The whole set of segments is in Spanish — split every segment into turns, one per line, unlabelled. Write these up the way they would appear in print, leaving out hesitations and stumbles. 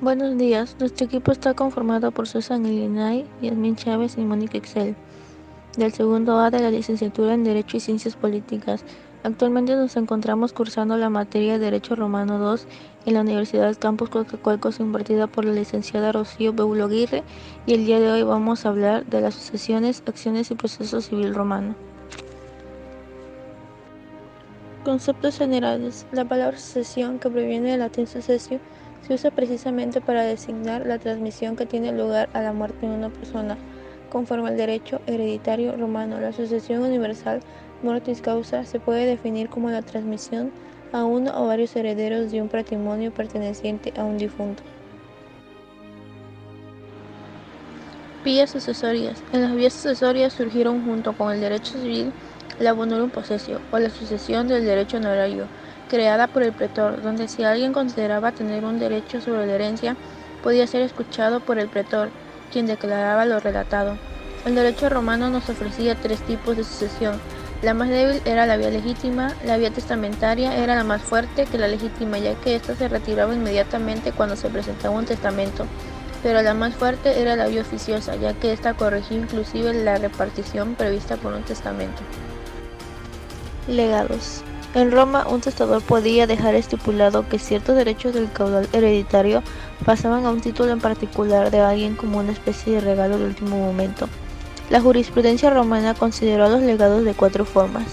Buenos días, nuestro equipo está conformado por Susan Ilinay, Yasmín Chávez y Mónica Excel, del segundo A de la licenciatura en Derecho y Ciencias Políticas. Actualmente nos encontramos cursando la materia de Derecho Romano II en la Universidad Campus Coatzacoalcos, impartida por la licenciada Rocío Beulo Aguirre, y el día de hoy vamos a hablar de las sucesiones, acciones y proceso civil romano. Conceptos generales. La palabra sucesión, que proviene del latín sucesio, se usa precisamente para designar la transmisión que tiene lugar a la muerte de una persona. Conforme al derecho hereditario romano, la sucesión universal mortis causa se puede definir como la transmisión a uno o varios herederos de un patrimonio perteneciente a un difunto. Vías sucesorias. En las vías sucesorias surgieron junto con el derecho civil la bonorum possessio, o la sucesión del derecho honorario, creada por el pretor, donde si alguien consideraba tener un derecho sobre la herencia, podía ser escuchado por el pretor, quien declaraba lo relatado. El derecho romano nos ofrecía tres tipos de sucesión. La más débil era la vía legítima, la vía testamentaria era la más fuerte que la legítima, ya que ésta se retiraba inmediatamente cuando se presentaba un testamento, pero la más fuerte era la vía oficiosa, ya que ésta corregía inclusive la repartición prevista por un testamento. Legados. En Roma, un testador podía dejar estipulado que ciertos derechos del caudal hereditario pasaban a un título en particular de alguien como una especie de regalo de último momento. La jurisprudencia romana consideró a los legados de cuatro formas: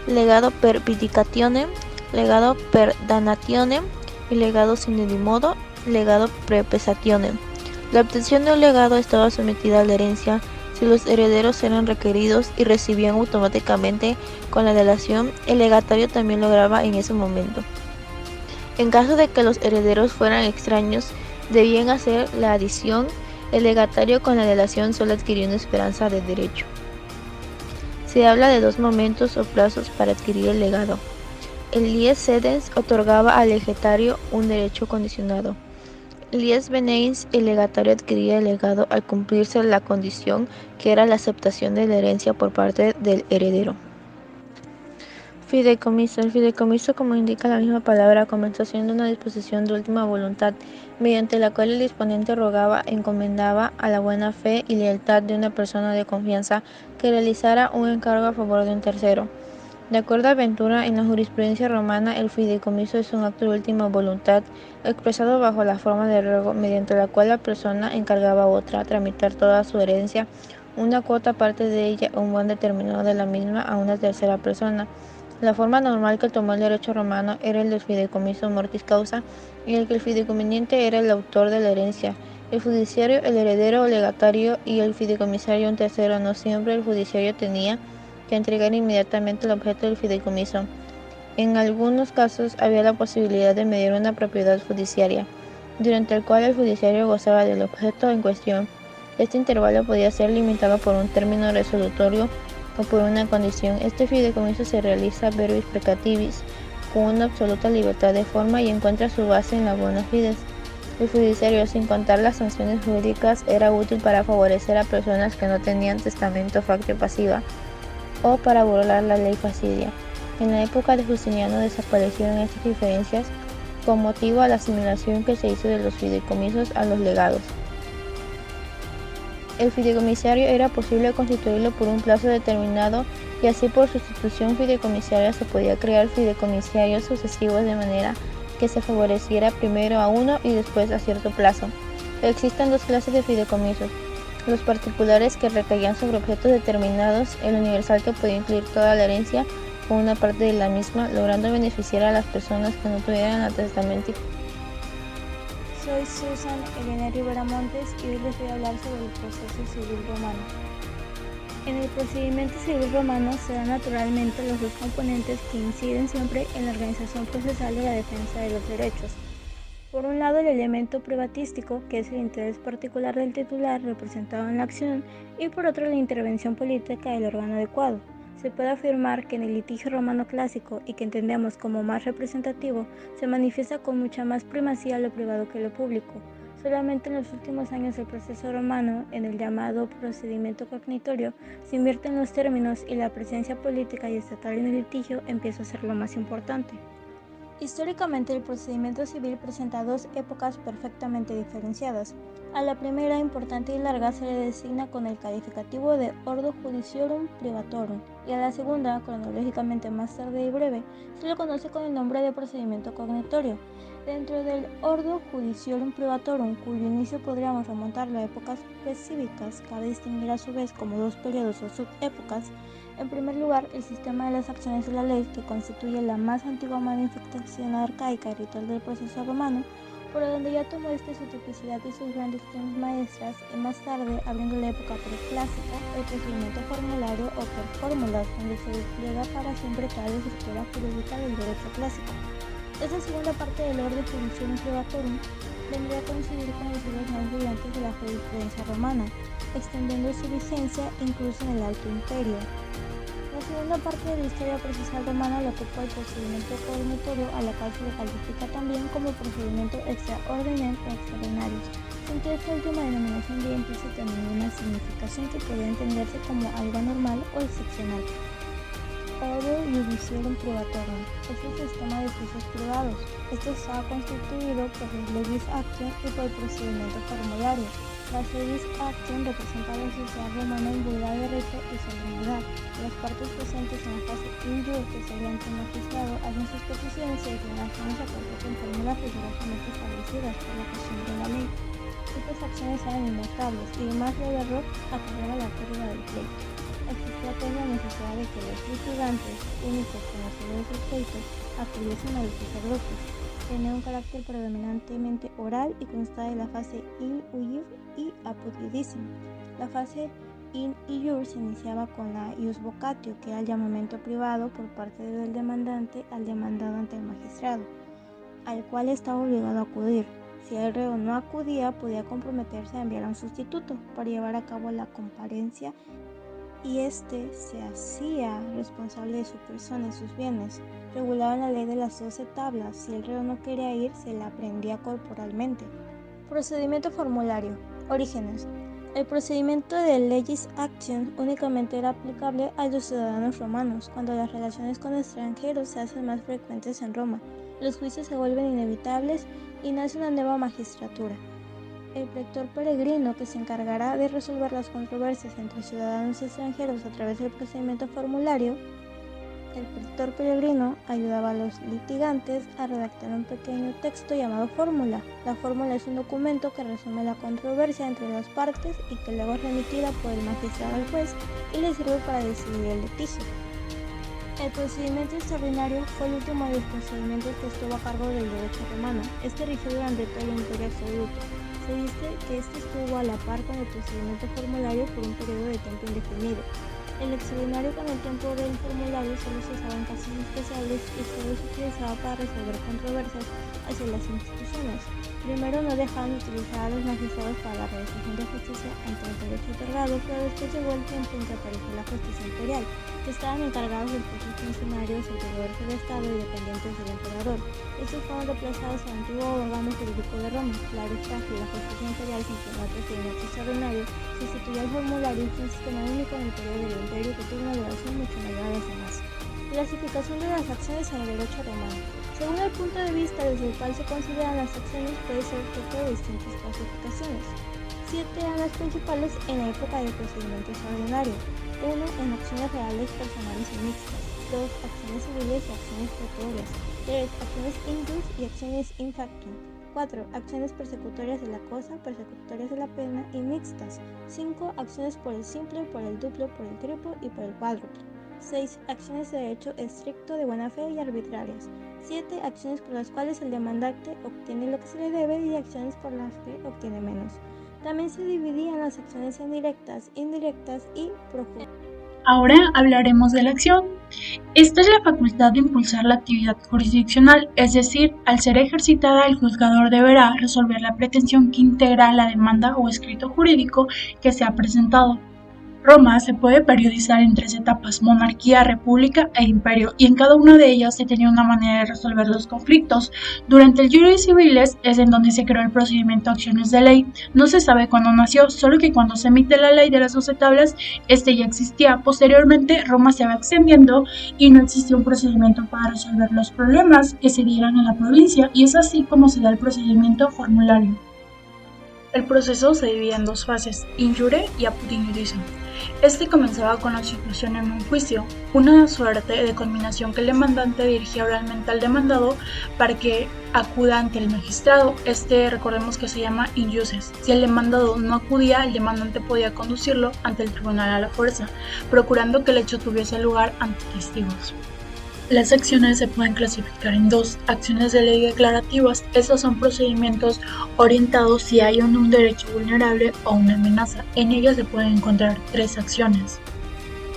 legado per vindicationem, legado per danationem y legado sine modo, legado prepesationem. La obtención de un legado estaba sometida a la herencia si los herederos eran requeridos y recibían automáticamente con la delación. El legatario también lograba en ese momento. En caso de que los herederos fueran extraños, debían hacer la adición. El legatario con la delación solo adquirió una esperanza de derecho. Se habla de dos momentos o plazos para adquirir el legado. El lies sedens otorgaba al legatario un derecho condicionado. Lies veneins, el legatario adquiría el legado al cumplirse la condición, que era la aceptación de la herencia por parte del heredero. Fideicomiso. El fideicomiso, como indica la misma palabra, comenzó siendo una disposición de última voluntad, mediante la cual el disponente rogaba, encomendaba a la buena fe y lealtad de una persona de confianza que realizara un encargo a favor de un tercero. De acuerdo a Ventura, en la jurisprudencia romana, el fideicomiso es un acto de última voluntad expresado bajo la forma de ruego, mediante la cual la persona encargaba a otra tramitar toda su herencia, una cuota parte de ella o un buen determinado de la misma a una tercera persona. La forma normal que tomó el derecho romano era el del fideicomiso mortis causa, en el que el fideicominente era el autor de la herencia, el judiciario el heredero o legatario y el fideicomisario un tercero. No siempre el judiciario tenía que entregar inmediatamente el objeto del fideicomiso. En algunos casos había la posibilidad de medir una propiedad judiciaria, durante el cual el judiciario gozaba del objeto en cuestión. Este intervalo podía ser limitado por un término resolutorio o por una condición. Este fideicomiso se realiza verbis precativis, con una absoluta libertad de forma, y encuentra su base en la bona fides. El judiciario, sin contar las sanciones jurídicas, era útil para favorecer a personas que no tenían testamento factio pasiva o para burlar la ley facilia. En la época de Justiniano desaparecieron estas diferencias con motivo a la asimilación que se hizo de los fideicomisos a los legados. El fideicomisario era posible constituirlo por un plazo determinado, y así por sustitución fideicomisaria se podía crear fideicomisarios sucesivos de manera que se favoreciera primero a uno y después a cierto plazo. Existen dos clases de fideicomisos: los particulares, que recaían sobre objetos determinados; el universal, que podía incluir toda la herencia o una parte de la misma, logrando beneficiar a las personas que no tuvieran la testamento.
Soy Susan Elena Rivera Montes y hoy les voy a hablar sobre el proceso civil romano. En el procedimiento civil romano se dan naturalmente los dos componentes que inciden siempre en la organización procesal de la defensa de los derechos. Por un lado, el elemento privatístico, que es el interés particular del titular representado en la acción, y por otro, la intervención política del órgano adecuado. Se puede afirmar que en el litigio romano clásico, y que entendemos como más representativo, se manifiesta con mucha más primacía lo privado que lo público. Solamente en los últimos años del proceso romano, en el llamado procedimiento cognitorio, se invierten los términos y la presencia política y estatal en el litigio empieza a ser lo más importante. Históricamente, el procedimiento civil presenta dos épocas perfectamente diferenciadas. A la primera, importante y larga, se le designa con el calificativo de Ordo Judiciorum Privatorum, y a la segunda, cronológicamente más tarde y breve, se le conoce con el nombre de procedimiento cognitorio. Dentro del Ordo Judiciorum Privatorum, cuyo inicio podríamos remontarlo a épocas precívicas, cabe distinguir a su vez como dos periodos o subépocas. En primer lugar, el sistema de las acciones de la ley, que constituye la más antigua manifestación arcaica y ritual del proceso romano, por donde ya tomó su tipicidad y sus grandes formas maestras, y más tarde, abriendo la época preclásica, el procedimiento formulario o por fórmulas, donde se despliega para siempre toda la estructura jurídica del derecho clásico. Esta segunda parte del orden judicium privatorum vendría a coincidir con los siglos más brillantes de la jurisprudencia romana, extendiendo su vigencia incluso en el Alto Imperio. La segunda parte de la historia procesal romana lo ocupa el procedimiento cognitorio, a la cual se le califica también como procedimiento extraordinario o extraordinarios, sin que esta última denominación lleve implícita ninguna significación que podría entenderse como algo anormal o excepcional. Ordo Judiciorum Privatorum es el sistema de juicios privados. Este estaba constituido por las legis actium y por el procedimiento formulario. Las legis actium representan la sociedad romana imbuida de derecho y solemnidad. Las partes presentes en la fase in jure, que sería ante el magistrado, hacen sus peticiones y declaraciones a cualquier con fórmulas rigurosamente establecidas por la costumbre de la ley. Estas acciones eran inmutables y, más de error, acarreaba la pérdida del pleito. Existía pues la necesidad de que los litigantes, únicos conocedores del pleito, acudiesen a los sacerdotes. Tenía un carácter predominantemente oral y constaba de la fase in iure y apud iudicem. La fase in iure se iniciaba con la ius vocatio, que era el llamamiento privado por parte del demandante al demandado ante el magistrado, al cual estaba obligado a acudir. Si el reo no acudía, podía comprometerse a enviar a un sustituto para llevar a cabo la comparencia, y éste se hacía responsable de su persona y sus bienes. Regulaba la ley de las 12 tablas. Si el reo no quería ir, se la prendía corporalmente. Procedimiento formulario. Orígenes. El procedimiento de legis actium únicamente era aplicable a los ciudadanos romanos, cuando las relaciones con extranjeros se hacen más frecuentes en Roma. Los juicios se vuelven inevitables y nace una nueva magistratura. El pretor peregrino, que se encargará de resolver las controversias entre ciudadanos y extranjeros a través del procedimiento formulario. El pretor peregrino ayudaba a los litigantes a redactar un pequeño texto llamado fórmula. La fórmula es un documento que resume la controversia entre las partes y que luego es remitida por el magistrado al juez y le sirve para decidir el litigio. El procedimiento extraordinario fue el último de los procedimientos que estuvo a cargo del derecho romano. Este rigió durante todo el Imperio absoluto. Se dice que este estuvo a la par con el procedimiento formulario por un periodo de tiempo indefinido. El extraordinario con el tiempo del formulario solo se usaba en casos especiales y solo se utilizaba para resolver controversias hacia las instituciones. Primero no dejaban de utilizar a los magistrados para la realización de justicia ante el derecho otorgado, pero después llegó el tiempo en que apareció la justicia imperial, que estaban encargados de los funcionarios superiores del Estado y dependientes del emperador. Estos fueron reemplazados al antiguo órgano jurídico de Roma. Claro está que la justicia imperial se implementó el procedimiento extraordinario, sustituyó al formulario y fue un sistema único en el periodo del imperio que tuvo una duración mucho mayor a los demás. Clasificación de las acciones en el derecho romano. Según el punto de vista desde el cual se consideran las acciones, puede ser objeto de distintas clasificaciones. 7 eran las principales en la época del procedimiento extraordinario. 1. En acciones reales, personales y mixtas. 2. Acciones civiles y acciones pretorias. 3. Acciones in jus y acciones in factum. 4. Acciones persecutorias de la cosa, persecutorias de la pena y mixtas. 5. Acciones por el simple, por el duplo, por el triplo y por el cuádruplo. 6. Acciones de derecho estricto, de buena fe y arbitrarias. 7. Acciones por las cuales el demandante obtiene lo que se le debe y acciones por las que obtiene menos. También se dividían las acciones indirectas y prófugas.
Ahora hablaremos de la acción. Esta es la facultad de impulsar la actividad jurisdiccional, es decir, al ser ejercitada el juzgador deberá resolver la pretensión que integra la demanda o escrito jurídico que se ha presentado. Roma se puede periodizar en 3 etapas: monarquía, república e imperio, y en cada una de ellas se tenía una manera de resolver los conflictos. Durante el Juris Civilis es en donde se creó el procedimiento de acciones de ley. No se sabe cuándo nació, solo que cuando se emite la ley de las 12 tablas, este ya existía. Posteriormente, Roma se va extendiendo y no existía un procedimiento para resolver los problemas que se dieran en la provincia, y es así como se da el procedimiento formulario. El proceso se divide en 2 fases: in jure y apud iudice. Este comenzaba con la situación en un juicio, una suerte de culminación que el demandante dirigía oralmente al demandado para que acuda ante el magistrado. Recordemos que se llama in iudice. Si el demandado no acudía, el demandante podía conducirlo ante el tribunal a la fuerza, procurando que el hecho tuviese lugar ante testigos. Las acciones se pueden clasificar en 2: acciones de ley declarativas. Estos son procedimientos orientados si hay un derecho vulnerable o una amenaza. En ellas se pueden encontrar 3 acciones.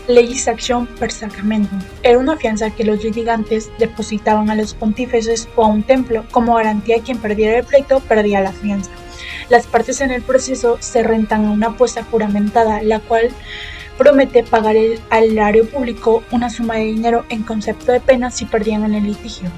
Legis actionem per sacramentum. Era una fianza que los litigantes depositaban a los pontífices o a un templo. Como garantía, quien perdiera el pleito perdía la fianza. Las partes en el proceso se rentan a una apuesta juramentada, la cual promete pagar al erario público una suma de dinero en concepto de pena si perdían en el litigio.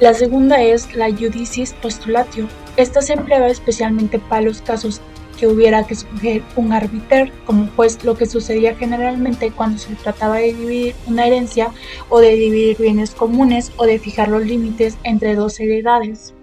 La segunda es la iudicis postulatio. Esta se empleaba especialmente para los casos que hubiera que escoger un arbiter como juez, lo que sucedía generalmente cuando se trataba de dividir una herencia o de dividir bienes comunes o de fijar los límites entre 2 heredades.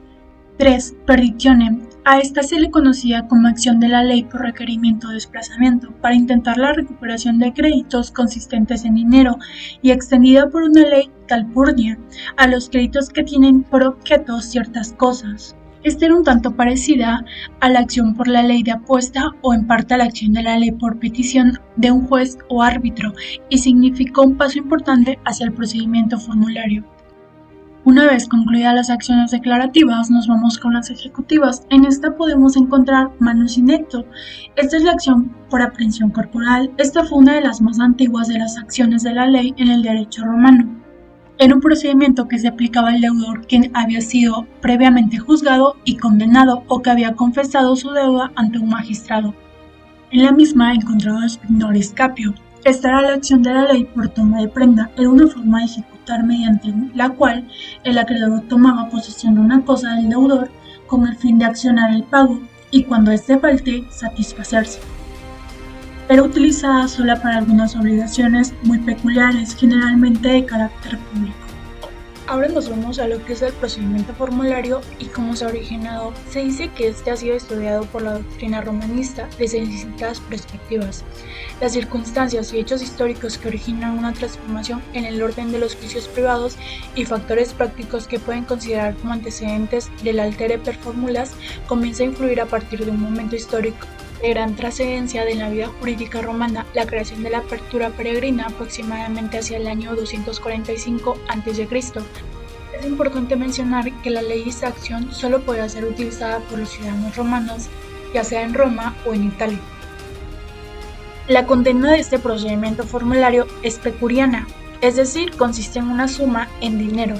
3. Perdictionem. A esta se le conocía como acción de la ley por requerimiento de desplazamiento, para intentar la recuperación de créditos consistentes en dinero, y extendida por una ley calpurnia a los créditos que tienen por objeto ciertas cosas. Esta era un tanto parecida a la acción por la ley de apuesta o en parte a la acción de la ley por petición de un juez o árbitro, y significó un paso importante hacia el procedimiento formulario. Una vez concluidas las acciones declarativas, nos vamos con las ejecutivas. En esta podemos encontrar manus in acto. Esta es la acción por aprehensión corporal. Esta fue una de las más antiguas de las acciones de la ley en el derecho romano. Era un procedimiento que se aplicaba al deudor quien había sido previamente juzgado y condenado o que había confesado su deuda ante un magistrado. En la misma encontraba spignoris capio. Esta era la acción de la ley por toma de prenda. Era una forma de ejecutar mediante la cual el acreedor tomaba posesión de una cosa del deudor con el fin de accionar el pago y, cuando éste falte, satisfacerse. Era utilizada sola para algunas obligaciones muy peculiares, generalmente de carácter público. Ahora nos vamos a lo que es el procedimiento formulario y cómo se ha originado. Se dice que este ha sido estudiado por la doctrina romanista desde distintas perspectivas. Las circunstancias y hechos históricos que originan una transformación en el orden de los juicios privados y factores prácticos que pueden considerar como antecedentes del altere per formulas comienza a influir a partir de un momento histórico de gran trascendencia de la vida jurídica romana, la creación de la apertura peregrina aproximadamente hacia el año 245 a.C. Es importante mencionar que la legis actionem solo podía ser utilizada por los ciudadanos romanos, ya sea en Roma o en Italia. La condena de este procedimiento formulario es pecuriana, es decir, consiste en una suma en dinero.